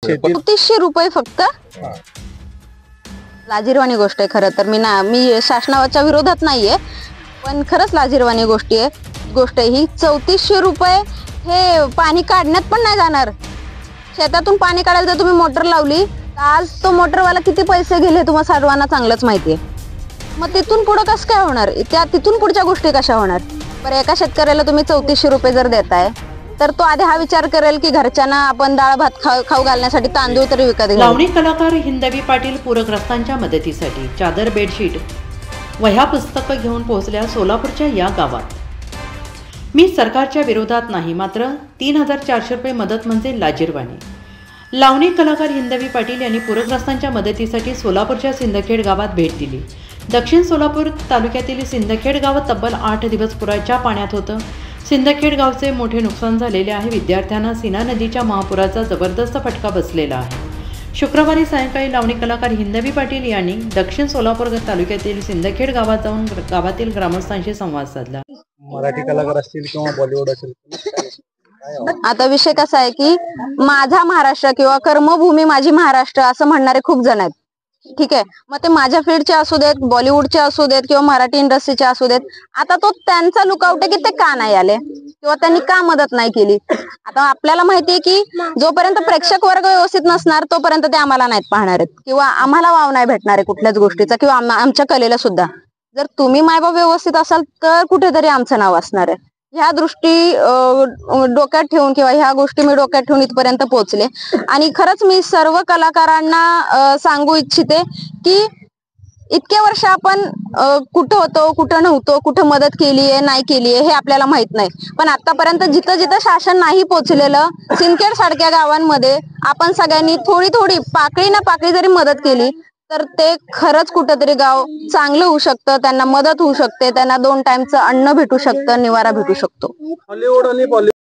₹300 रुपये फक्त। लाजिरवाणी गोष्ट आहे खरं तर। मी शासनाच्या विरोधात नाहीये, पण खरंच लाजिरवाणी गोष्ट आहे ही। 3400 रुपये हे पाणी काढण्यात पण नाही जाणार। शेतातून पाणी काढायला जर तुम्ही मोटर लावली तर आज तो मोटरवाला किती पैसे गेले तुम्हाला सर्वांना चांगलंच माहितीये। मग तिथून पुढे कसं काय होणार? तिथून पुढच्या गोष्टी कशा होणार? बरं, एका शेतकऱ्याला तुम्ही 3400 रुपये जर देताय तर तो आधी हा विचार करेल की घरच्यांना आपण डाळ भात खाऊ घालण्यासाठी तांदूळ तरी विकत घेऊ। लावणी कलाकार हिंदवी पाटील पूरग्रस्तांच्या मदतीसाठी चादर, बेडशीट, वह्या, पुस्तकं घेऊन पोहोचल्या सोलापूरच्या या गावात। मी सरकारच्या विरोधात नाही, मात्र 3400 रुपये मदत म्हणजे लाजिरवाणी। लावणी कलाकार हिंदवी पाटील यांनी पूरग्रस्तांच्या मदतीसाठी सोलापूरच्या सिंदखेड गावात भेट दिली। दक्षिण सोलापूर तालुक्यातील सिंदखेड गाव तब्बल 8 दिवस पुराच्या पाण्यात होतं। सिंदखेड गावचे मोठे नुकसान झालेले आहे। विद्यार्थ्यांना सीना नदीच्या महापुराचा जबरदस्त फटका बसलेला आहे। शुक्रवारी सायंकाळी लावणी कलाकार हिंदवी पाटील यांनी दक्षिण सोलापूर तालुक्यातील सिंदखेड गावात जाऊन गावातील ग्रामस्थांशी संवाद साधला। मराठी कलाकार असतील किंवा बॉलिवूड असेल, आता विषय कसा आहे की माझा महाराष्ट्र किंवा कर्मभूमी माझी महाराष्ट्र असं म्हणणारे खूप जण आहेत, ठीक आहे। मग ते माझ्या फील्डचे असू देत, बॉलिवूडचे असू देत किंवा मराठी इंडस्ट्रीचे असू देत, आता तो त्यांचा लुकआउट आहे की ते का नाही आले किंवा त्यांनी का मदत नाही केली। आता आपल्याला माहितीये की जोपर्यंत प्रेक्षक वर्ग व्यवस्थित नसणार तोपर्यंत ते आम्हाला नाहीत पाहणार आहेत किंवा आम्हाला वाव नाही भेटणार आहे कुठल्याच गोष्टीचा किंवा आमच्या कलेला सुद्धा। जर तुम्ही मायबाप व्यवस्थित असाल तर कुठेतरी आमचं नाव असणार आहे। ह्या दृष्टी डोक्यात ठेवून किंवा ह्या गोष्टी मी डोक्यात ठेवून इथपर्यंत पोहोचले। आणि खरंच मी सर्व कलाकारांना सांगू इच्छिते की इतके वर्ष आपण कुठं होतो, कुठं नव्हतो, कुठं मदत केलीये नाही केलीये हे आपल्याला माहित नाही, पण आतापर्यंत जिथं जिथं शासन नाही पोहोचलेलं सिंदखेड सारख्या गावांमध्ये आपण सगळ्यांनी थोडी थोडी पाकळी ना पाकळी जरी मदत केली तर ते खरंच कुठंतरी गाव चांगलं होऊ शकतं, त्यांना मदत होऊ शकते, त्यांना 2 टाइमचं अन्न भेटू शकतं, निवारा भेटू शकतो।